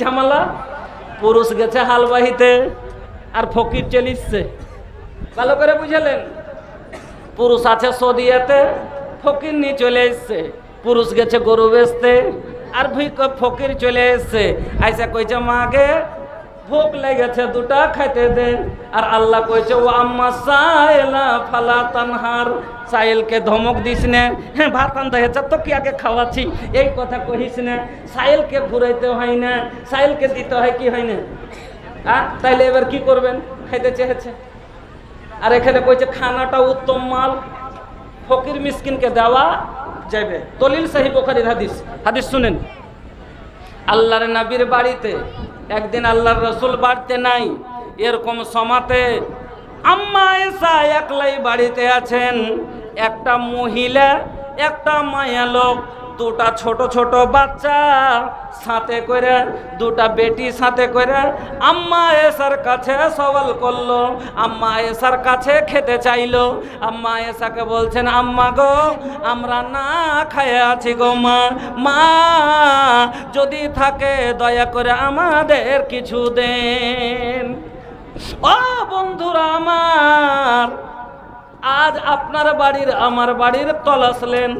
ঝামেলা, পুরুষ গেছে হালবাহিতে আর ফকির চলিচ্ছে। ভালো করে বুঝলেন? পুরুষ আছে সদিয়াতে, ফকির নিয়ে চলে এসছে। পুরুষ গেছে গরু বেচতে আর ফকির চলে এসছে। আইসা কইছে মাকে ভোগ লেগেছে, দুটা খাইতে দে। আর আল্লাহ কইছে ও আম্মা সাইলা ফালা তানহার, সাইলকে ধমক দিস না। হ্যাঁ, ভাত আনতে হয়েছে তো কি আগে খাওয়াচ্ছি, এই কথা কহিস না। সাইলকে ঘুরাইতে হয় না, সাইলকে দিতে হয় কি হয় না? তাইলে এবার কি করবেন? খাইতে চেয়েছে। আর এখানে কইছে খানাটা উত্তম মাল, ফকির মিসকিনকে দেওয়া যাবে। দলিল সহিহ বুখারীর হাদিস। হাদিস শুনেন। আল্লাহর নবীর বাড়িতে একদিন আল্লাহর রসুল বাড়িতে নাই, এরকম সমাতে আম্মা আয়েশা একলাই বাড়িতে আছেন। একটা মহিলা, একটা মায়া লোক, দুটা ছোট ছোট বাচ্চা সাথে করে, দুটা বেটি সাথে করে আম্মা আয়েশার কাছে সওয়াল করলো। আম্মা আয়েশার কাছে খেতে চাইলো। আম্মা আয়েশাকে বলছেন, আম্মা গো আমরা না খায় আছি গো মা, মা যদি থাকে দয়া করে আমাদের কিছু দেন। ও বন্ধুরা আমার, আজ আপনার বাড়ির আমার বাড়ির তলাশলেন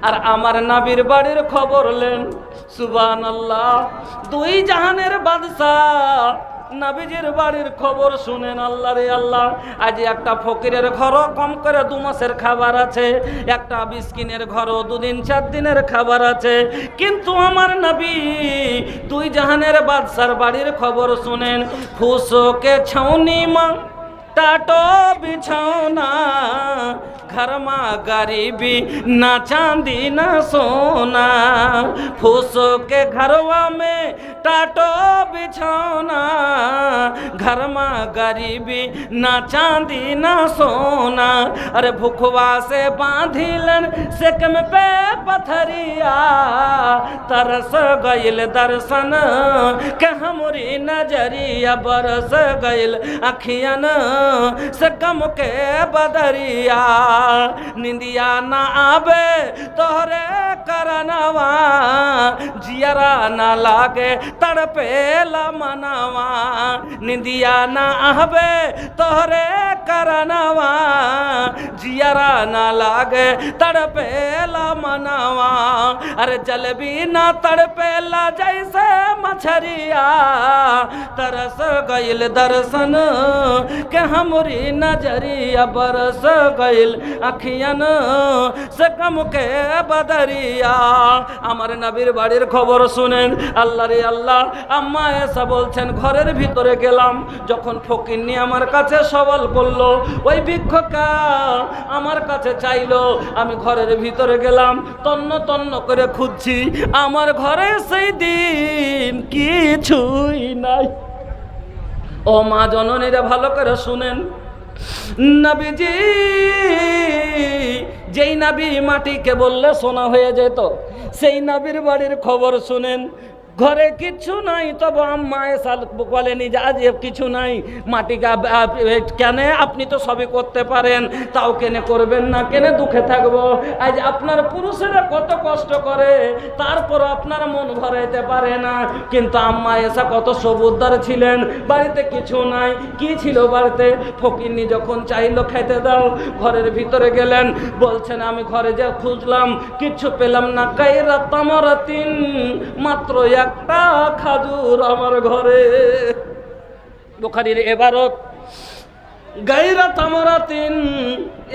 আর আমার নবীর বাড়ির খবর লেন। সুবহানাল্লাহ, দুই জাহানের বাদশাহ নবীজির বাড়ির খবর শুনেন। আল্লাহ রে আল্লাহ, আজ একটা ফকিরের ঘরও কম করে 2 মাসের খাবার আছে, একটা মিসকিনের ঘরও 2 দিন 4 দিনের খাবার আছে। কিন্তু আমার নবী দুই জাহানের বাদশার বাড়ির খবর শুনেন। ফুসোকে ছাউনি মা टाटो बिछौना, घर में गरीबी ना चांदी ना सोना। फूसो के घरवा में टाटो बिछौना, घर में गरीबी ना चांदी ना सोना। अरे भूखवा से बांधिलन सेकम पे पथरिया, तरस गइल दर्शन के हमरी नजरिया, बरस गइल अखियन से गम के बदरिया। निंदिया ना आवे तोहरे करनवा, जियरा ना लागे तड़पेला मनवा। निंदिया ना आवे तोहरे करनवा, जियरा ना लागे तड़पेला मनवा। अरे जल भी ना तड़पेला जैसे मछरिया, तरस गइल दर्शन के हमरी नजरिया, बरस गइल अखियन से गम के बदरिया। আমার নবীর বাড়ির খবর শুনেন। আল্লাহ রে আল্লাহ, আম্মা আয়েশা বলছেন ঘরের ভিতরে গেলাম, যখন ফকিরনি আমার কাছে সওয়াল করলো, ওই ভিক্ষুকা আমার কাছে চাইলো, আমি ঘরের ভিতরে গেলাম, তন্ন তন্ন করে খুঁজছি, আমার ঘরে সেই দিন কিছুই নাই। ও মা জননীরা ভালো করে শুনেন, নবীজি যেই নবী মাটিকে বললে সোনা হয়ে যেত, সেই নবীর বাড়ির খবর শুনেন। ঘরে কিছু নাই, তবে আম্মা আয়েশা বলেনি যে আজ কিছু নাই। মাটিকা কেন? আপনি তো সবই করতে পারেন, তাও কেনে করবেন না? কেনে দুঃখে থাকবো? আজ আপনার পুরুষেরা কত কষ্ট করে, তারপর আপনার মন ভরাইতে পারে না। কিন্তু আম্মা আয়েশা কত সবুদ্দার ছিলেন, বাড়িতে কিছু নাই। কি ছিল বাড়িতে? ফকিরনি যখন চাইলো খেতে দাও, ঘরের ভিতরে গেলেন, বলছেন আমি ঘরে যে খুঁজলাম কিচ্ছু পেলাম না। গায়রা তামারাতিন, মাত্র একটা খাজুর আমার ঘরে। বুখারীর ইবারত, গায়রা তামারাতিন,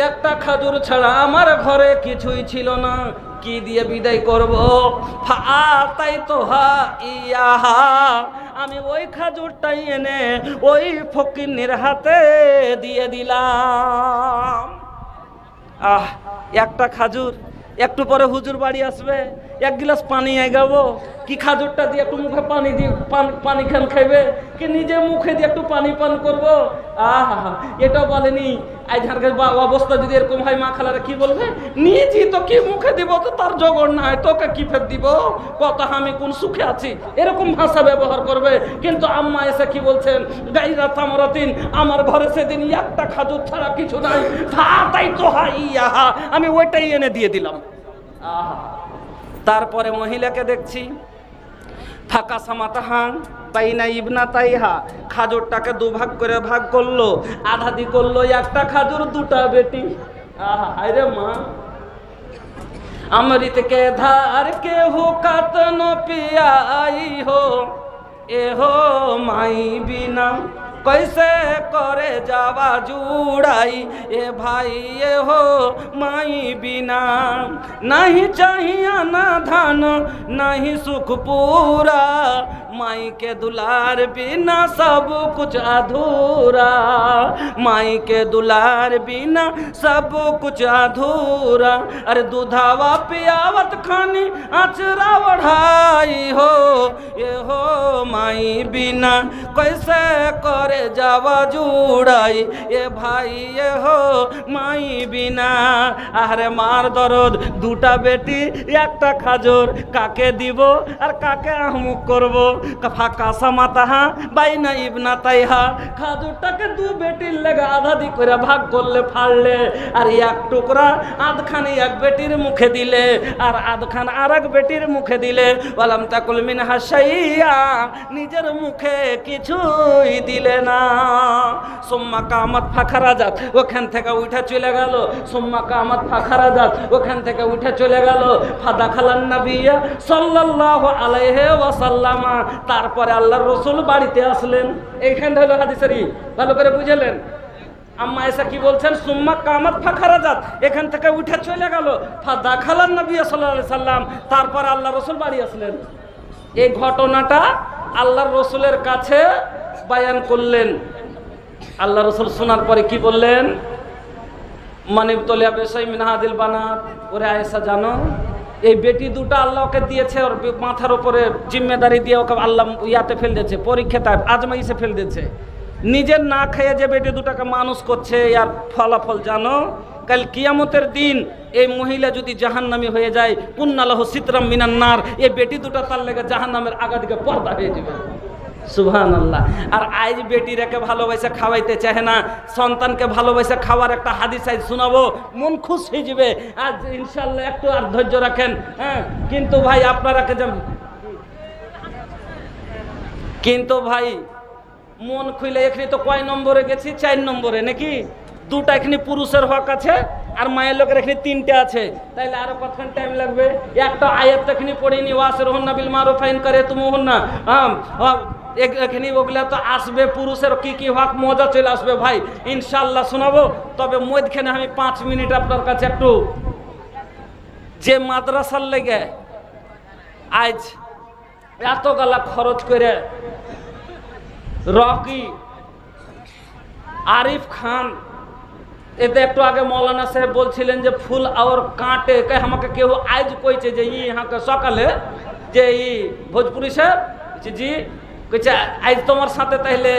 একটা খাজুর ছাড়া আমার ঘরে কিছুই ছিল না। কি দিয়ে বিদায় করব? ফাআতাইতুহা ইয়াহা, আমি ওই খাজুরটাই এনে ওই ফকিরনির হাতে দিয়ে দিলাম। একটা খাজুর, একটু পরে হুজুর বাড়ি আসবে, 1 গ্লাস পানি এগাবো, কি খাজুরটা দিয়ে একটু মুখে পানি দিয়ে পানি খাইবে, কি নিজে মুখে দিয়ে একটু পানি পান করবো? এটা বলেনি। আজকের অবস্থা যদি এরকম হয়, মা খালারা কি বলবে? নিয়েছি তো কি মুখে দিব, তো তার জগর নাই, তোকে কি ফের দিব, কত আমি কোন সুখে আছি, এরকম ভাষা ব্যবহার করবে। কিন্তু আম্মা এসে কি বলছেন? গায়রা তামারাতিন, আমার ঘরে সেদিন একটা খাজুর ছাড়া কিছু নাই। ফাআতাইতুহা ইয়াহা, আমি ওইটাই এনে দিয়ে দিলাম। তারপরে মহিলাকে দেখছি ফাঁকা সামাতা হাং বাইনা ইবনা তাইহা, খাজুরটাকে দুভাগ করে ভাগ করলো, আধাদি করলো একটা খাজুর দুটা বেটি। হায় রে মা, अमृत के धार के हो कतन पियाई हो, ए हो माई बिना कैसे करे जावा जुड़ाई, ए भाई ये हो माई बिना नहीं चाहिए ना धन नहीं सुख पूरा, माई के दुलार बिना सब कुछ अधूरा, माई के दुलार बिना सब कुछ अधूरा। अरे दूधावा पियावत खानी अचरा बढ़ाई हो, ये हो माई बिना कैसे करे जावा जुड़ाई, ये भाई ये हो माई बिना। আরে মার দরদ, দুটা বেটি একটা খাজর, কাকে দিব আর কাকে আহমুক করব? ফাঁকা সামাতাহা বাইনা ইবনা তাইহা, খাজুরটাকে দু বেটির লেগে আধাদি করে ভাগ করলে, ফাড়লে, আর এক টুকরা আধখানি এক বেটির মুখে দিলে আর আধখান আর এক বেটির মুখে দিলে। ওয়ালাম তাকুল মিনহা শাইয়া, নিজের মুখে কিছুই দিলে না। সুম্মা কামাত ফাখারাজাত, ওখান থেকে উঠে চলে গেল। সুম্মা কামাত ফাখারাজাত, ওখান থেকে উঠে চলে গেল। ফাদা খালান নবিয়া সাল্লাল্লাহু আলাইহি ওয়াসাল্লাম, তারপরে আল্লাহর রাসূল বাড়িতে আসলেন। এইখানটা হলো হাদিসেরই, ভালো করে বুঝলেন। আম্মা এসা কি বলছেন? সুম্মা কামাত ফাখারাজাত, এখান থেকে উঠে চলে গেল। ফাদা খালান নবিয়া সাল্লাল্লাহু আলাইহি সাল্লাম, তারপরে আল্লাহর রাসূল বাড়ি আসলেন। এই ঘটনাটা আল্লাহর রাসূলের কাছে বয়ান করলেন। আল্লাহ রাসূল শোনার পরে কি বললেন? মানিব তলিয়া বেশাই মিনহাদিল বানাত, ওরে আয়েশা জানো এই বেটি দুটো আল্লাহ ওকে দিয়েছে, ওর মাথার উপরে জিম্মেদারি দিয়ে ওকে আল্লাহ ইয়াতে ফেল দিয়েছে, পরীক্ষাতে আজমাইশে ফেল দিয়েছে। নিজের না খেয়ে যে বেটি দুটাকে মানুষ করছে, আর ফলাফল জানো? কাল কিয়ামতের দিন এই মহিলা যদি জাহান্নামী হয়ে যায়, কুন্নালাহু সিতরাম মিনান নার, এই বেটি দুটো তার লেগে জাহান্নামের আগা দিকে পর্দা হয়ে যাবে। সুবহানাল্লাহ। আর আজ বেটিরাকে ভালোবাসে খাওয়াইতে চায় না, সন্তানকে ভালোবাসে খাওয়ার একটা হাদিস আজ শোনাবো, মন খুশ হয়ে যাবে। আজ ইনশাআল্লাহ একটু আর ধৈর্য রাখেন। হ্যাঁ, কিন্তু ভাই আপনারা কিন্তু ভাই মন খুলে এখানে তো কয় নম্বরে গেছি? 4 নম্বরে নাকি? দুটা এখানে পুরুষের হক আছে আর মায়ের লোকের এখানে 3টে আছে, তাইলে আরো কতক্ষণ টাইম লাগবে? একটা আয়াত এখানে পড়িনি, ওয়াসিরহুন্না বিল মারুফ ফাইন কারিতুমুহুন্না, এখানে ওগুলা তো আসবে। পুরুষের কি কি হক মজা চলে আসবে ভাই, ইনশাআল্লাহ শোনাবো। তবে মধ্যখানে আমি 5 মিনিট আপনার কাছে একটু, যে মাদ্রাসার লেগে আজ এত গালা খরচ করে রকি আরিফ খান, এতে একটু আগে মৌলানা সাহেব বলছিলেন যে ফুল আর কাঁটে, আমাকে কেউ আজ কইছে যে ইহাকে সকালে যে ভোজপুরি সাহেব জি কইছে আজ তোমার সাথে তাহলে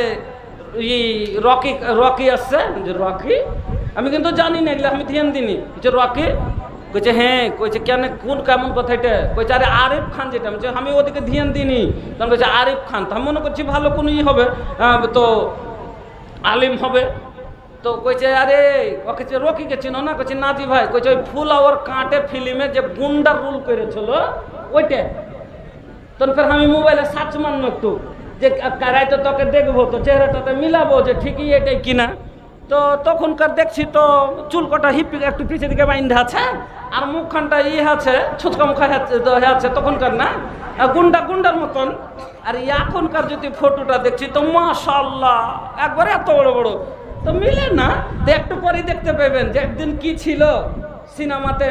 রকি আসছে। যে রকি? আমি কিন্তু জানি না, এগুলো আমি ধ্যান দিনি। যে রকি? কইছে হ্যাঁ। কইছে কেন, কোন কেমন কথা এটা? কইছে আরে আরিফ খান যেটা। আমি ওদিকে ধ্যান দিনি। তখন কইছে আরিফ খান, তো আমি মনে করছি ভালো কোনো হবে, তো আলিম হবে। তো কইছে আরে ওকে রকিকে চিনো না? কইছে না জি ভাই। কইছে ওই ফুল আর কাঁটে ফিল্মে যে গুন্ডার রোল করেছিল ওইটা। তখন ফের আমি মোবাইলে সার্চ মারবো একটু, যে রাইতে তোকে দেখবো, তো চেহারাটাতে মিলাবো যে ঠিকই এটাই কিনা। তো তখনকার দেখছি তো চুল কটা হিপি একটু পিছিয়ে দিকে বাইন্ধা আছে, আর মুখখানটা আছে ছুচকা মুখা আছে তখনকার না, গুন্ডার মতন। আর এখনকার যদি ফটোটা দেখছি তো মাশাআল্লাহ একবারে এত বড় বড়, তো মিলে না। তো একটু পরে দেখতে পাবেন যে একদিন কি ছিল, সিনেমাতে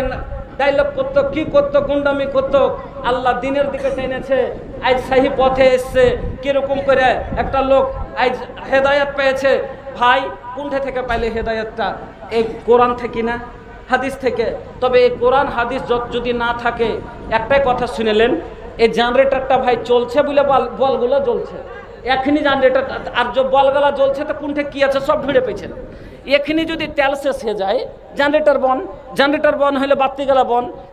ডায়লগ করতো, কি করতো, গুন্ডামি করতো। আল্লাহ দিনের দিকে টেনেছে, আজ সাহি পথে এসছে। কিরকম করে একটা লোক আজ হেদায়েত পেয়েছে। ভাই কোনটা থেকে পাইলে হেদায়েতটা? এই কোরআন থেকে না, হাদিস থেকে। তবে এই কোরআন হাদিস যদি না থাকে, একটাই কথা শুনেলেন, এই জেনারেটরটা ভাই চলছে বলে বলগুলো জ্বলছে। এখনই জেনারেটর আর যে বলগুলো জ্বলছে, তো কোনটা কি আছে সব ভিড়ে পেয়েছেন। এখনই যদি তেল শেষ হয়ে যায়, জেনারেটর বন হলে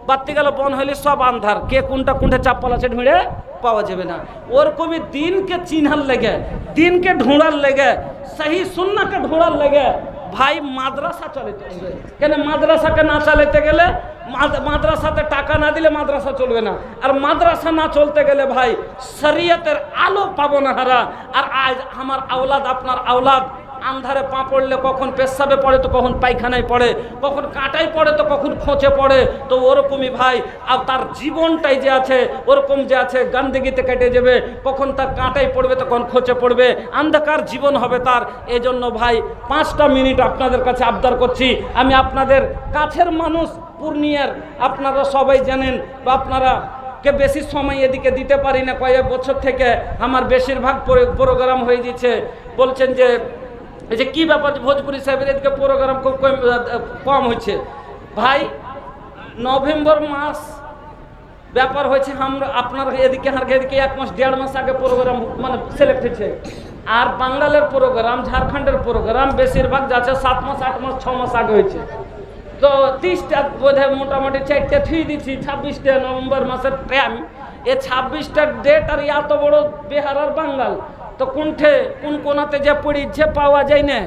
বাত্তিগুলো বন হলে সব আন্ধার, কে কোনটা চাপ্পাল আছে ঢুঁড়ে পাওয়া যাবে না। ওরকমই দিনকে চিনহার লেগে, দিনকে ঢোঁড়ার লেগে, সহি সুন্নাহকে ঢোঁড়ার লেগে ভাই মাদ্রাসা চালাতে হবে। কেন মাদ্রাসাকে না চালাতে গেলে মাদ্রাসাতে টাকা না দিলে মাদ্রাসা চলবে না, আর মাদ্রাসা না চলতে গেলে ভাই শরীয়তের আলো পাবো না হারা। আর আজ আমার আওলাদ আপনার আওলাদ আন্ধারে পা পড়লে কখন পেশাবে পড়ে তো কখন পায়খানায় পড়ে, কখন কাঁটায় পড়ে তো কখন খোঁচে পড়ে। তো ওরকমই ভাই আর তার জীবনটাই যে আছে ওরকম যে আছে গান্দেগিতে কেটে যাবে, কখন তার কাঁটায় পড়বে তখন খোঁচে পড়বে, অন্ধকার জীবন হবে তার। এজন্য ভাই 5টা মিনিট আপনাদের কাছে আবদার করছি। আমি আপনাদের কাছের মানুষ, পূর্ণিয়ার আপনারা সবাই জানেন, বা আপনারা কে বেশি সময় এদিকে দিতে পারি না, কয়েক বছর থেকে আমার বেশিরভাগ প্রোগ্রাম হয়ে যাচ্ছে। বলছেন যে এই যে কী ব্যাপার ভোজপুরি সাহেবের এদিকে প্রোগ্রাম খুব কম হচ্ছে। ভাই নভেম্বর মাস ব্যাপার হয়েছে, আমরা আপনার এদিকে এদিকে 1 মাস 1.5 মাস আগে প্রোগ্রাম মানে সিলেক্ট হয়েছে। আর বাঙালের প্রোগ্রাম, ঝাড়খণ্ডের প্রোগ্রাম বেশিরভাগ যাচ্ছে 7 মাস 8 মাস 6 মাস আগে হয়েছে। তো 30টা বোধহয় মোটামুটি 4টে থুই দিচ্ছি, 26টে নভেম্বর মাসের টাইম। এ 26টার ডেট আর এত বড় বিহার আর বাঙ্গাল, তো কোনঠে কোন কোনাতে যে পড়িছে পাওয়া যায় না।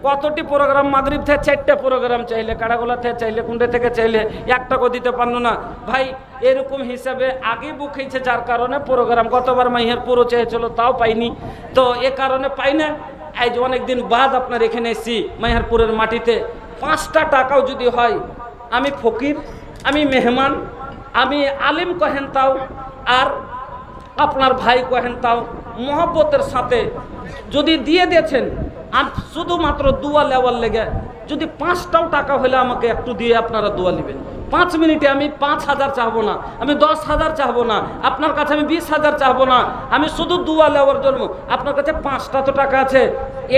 কতটি প্রোগ্রাম মাগরিব থেকে 4টে প্রোগ্রাম চাইলে, কাড়াগোলা থেকে চাইলে, কুন্ডে থেকে চাইলে, একটাকেও দিতে পারলো না ভাই। এরকম হিসাবে আগে বুক হয়েছে, যার কারণে প্রোগ্রাম গতবার মাইহের পুরো চেয়েছিল তাও পাইনি। তো এ কারণে পাই না। আজ অনেকদিন বাদ আপনার এখানে এসেছি মাইহারপুরের মাটিতে। 5টা টাকাও যদি হয়, আমি ফকির, আমি মেহমান, আমি আলিম কহেন তাও, আর আপনার ভাই কহেন তাও, মহব্বতের সাথে যদি দিয়ে দিয়েছেন, আর শুধুমাত্র দোয়া লেওয়ার লেগে যদি 5টাও টাকা হলে আমাকে একটু দিয়ে আপনারা দোয়া নেবেন। 5 মিনিটে আমি 5,000 চাহবো না, আমি 10,000 চাহবো না, আপনার কাছে আমি 20,000 চাহবো না, আমি শুধু দোয়া লেওয়ার জন্য। আপনার কাছে 5টা তো টাকা আছে,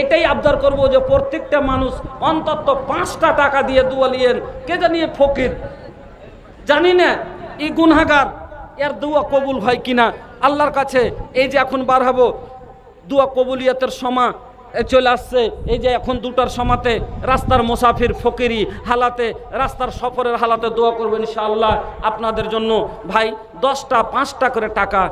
এটাই আবদার করবো যে প্রত্যেকটা মানুষ অন্তত 5টা টাকা দিয়ে দোয়া লিয়েন। কে জানিয়ে ফকির জানি না, এই গুনাহগার, এর দোয়া কবুল হয় কিনা আল্লাহর কাছে। এই যে এখন বার হবো, দোয়া কবুলিয়তের সময় চলে আসছে। এই যে এখন 2টার সময়তে রাস্তার মুসাফির ফকিরি হালাতে, রাস্তার সফরের হালাতে দোয়া করবেন ইনশাআল্লাহ আপনাদের জন্য। ভাই 10টা 5টা করে টাকা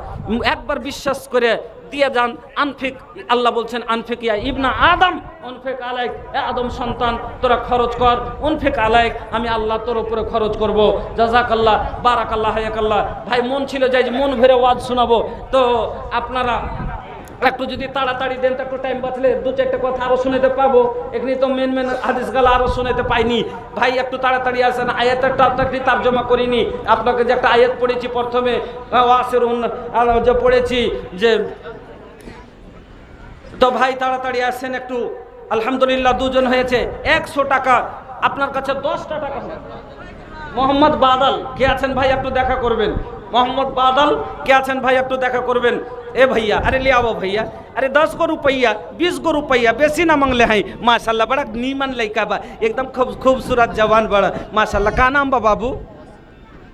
একবার বিশ্বাস করে দিয়ে যান। আনফিক, আল্লাহ বলছেন আনফিক ইয়া ইবনা আদম উনফিক আলাইক, আদম সন্তান তোরা খরচ কর, উনফিক আলাইক, আমি আল্লাহ তোর উপরে খরচ করব। জাযাকাল্লাহ, বারাকাল্লাহ, হায়াকাল্লাহ। ভাই মন ছিল যে মন ভরে ওয়াজ শোনাবো, তো আপনারা একটু যদি তাড়াতাড়ি দেন তো একটু টাইম বাঁচলে 2-4টা কথা আরও শুনেতে পাবো। এখানে তো মেন হাদিস গালা আরও শুনেতে পাইনি। ভাই একটু তাড়াতাড়ি আসেন। আয়াতের তর্জমা করিনি, আপনাকে যে একটা আয়াত পড়েছি প্রথমে ওয়াসিরুন যে পড়েছি যে, তো ভাই তাড়াতাড়ি আসেন একটু। আলহামদুলিল্লাহ 2জন হয়েছে। 100 টাকা আপনার কাছে 10টা টাকা। মোহাম্মদ বাদল কে আছেন ভাই একটু দেখা করবেন। मोहम्मद बादल क्या आछन भाई एकटू देखा करबेन। ए भैया अरे ले आओ भैया, अरे 10 गो रुपया 20 गो रुपया बेसी ना मांगले हैं। माशाल्लाह बड़ा नीमन लड़का बा, एकदम खूबसूरत जवान बड़ा माशाल्लाह। का नाम बा बाबू?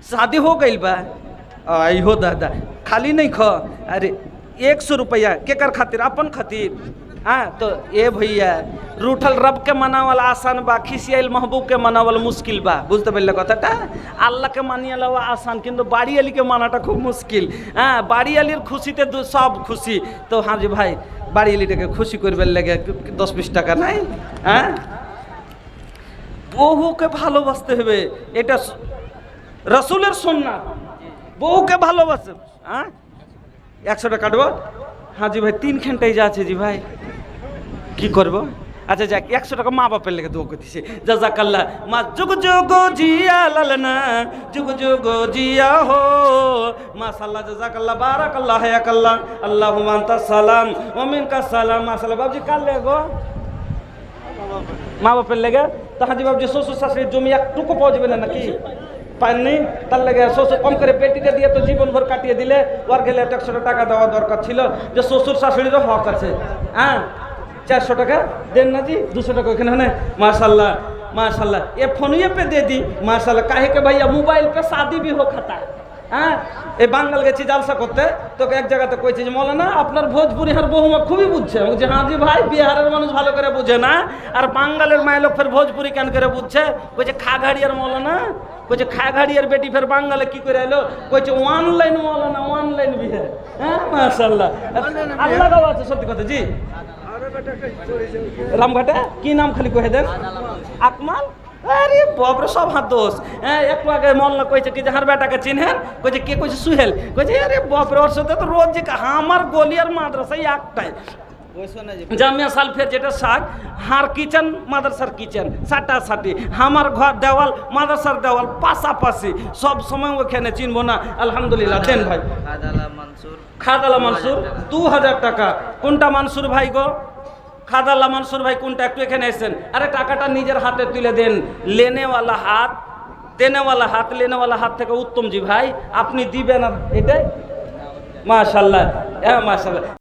शादी हो गई बा? आई हो दादा खाली नहीं ख। अरे 100 रुपया के कर खातिर? अपन खातिर। हाँ तो ए भैया रूठल रब के मनावल आसान बा, खिसियाल महबूब के मनावल मुश्किल बा। बुझते पारले कथाटा? आल्लाह के मानिया लवा आसान, किन्तु बाड़ी आली के मानाटा खूब मुश्किल। हाँ बाड़ी आलिर खुशीते सब खुशी। तो हाँ जी भाई बाड़ी आलिटाके खुशी करबे लेगे 10-20 टाका নাই। হ্যাঁ বহুকে ভালোবাসতে হবে, এটা রাসূলের সুন্নাত। বহুকে ভালোবাসে। হ্যাঁ 100 টাকা কাটবো। हाँ जी भाई 3 घंटाই যাচ্ছে জি ভাই কি করব। আচ্ছা যাক 100 টাকা মা বাপের লেগে দোয়া করতেছে। জাযাকাল্লাহ। মা যুগ যুগ জিয়া লালনা যুগ যুগ জিয়া হো মাশাআল্লাহ। জাযাকাল্লাহ বারাকাল্লাহ হায়াকাল্লাহ আল্লাহুম্মা আনতাস সালাম ওয়া মিনকাস সালাম। মাশাআল্লাহ বাবজি কাল লেগো মা বাপের লেগে। তো হাজি বাবজি শ্বশুর শাশুড়ির জমি একটুকু পাওয়া যাবে না নাকি? পাননি তার লেগে শ্বশুর কম করে পেটিতে দিয়ে তো জীবন ভর কাটিয়ে দিলে। ওর গেলে 100 টাকা দেওয়া দরকার ছিল, যে শ্বশুর শাশুড়িরও হক আছে। হ্যাঁ 400 টাকা দেন না জি, 200 টাকা ওখানে है माशाल्लाह माशाल्लाह। ये फोनिए पे दे दी माशाल्लाह। काहे के भैया मोबाइल पे शादी भी हो खाता है। হ্যাঁ এই বাঙ্গাল গেছি জালসা করতে, তোকে এক জায়গাতে কইছে যে মৌলানা আপনার ভোজপুরি হার বহুমা খুবই বুঝছে। বলছে হ্যাঁ জি ভাই বিহারের মানুষ ভালো করে বুঝে না, আর বাঙ্গালের মায়ের লোক ফের ভোজপুরি কেন করে বুঝছে? কইছে খাগাড়িয়ার মৌলানা, কইছে খাগাড়িয়ার বেটি ফের বাঙ্গালে কি করে এলো? কইছে অনলাইন মৌলানা, অনলাইন বিহার। হ্যাঁ মাশাআল্লাহ আল্লাহ গাওয়া আছে সত্যি কথা জি। রামঘাটে কি নাম খালি কহে দেন? আকমাল। আরে বাপরে সব হাত দোষ। হ্যাঁ, একটু আগে মোল্লা কইছে কি যে হার বেটাকে চিনহেন, কইছে কে, কইছে সুহেল, কইছে আরে বাপরে ওর সাথে তো রোজ যে আমার গলি আর মাদ্রাসাই একটাই জামিয়া সালফের যেটা শাক হার কিচেন মাদ্রাসার কিচেন সাটি আমার ঘর দেওয়াল মাদ্রাসার দেওয়াল পাশাপাশি সব সময় ওখানে চিনবো না। আলহামদুলিল্লাহ দেন ভাই। খাদালা মানসুর 2000 টাকা। কোনটা মানসুর ভাই গো? খাদালা মানসুর ভাই কোনটা? একটু এখানে এসেন। আরে টাকাটা নিজের হাতে তুলে দেন। লেনেওয়ালা হাত দেনেওয়ালা হাত, লেনেওয়ালা হাত থেকে উত্তম জি ভাই আপনি দিবেন। আর এটাই মাশাআল্লাহ, হ্যাঁ মাশাআল্লাহ।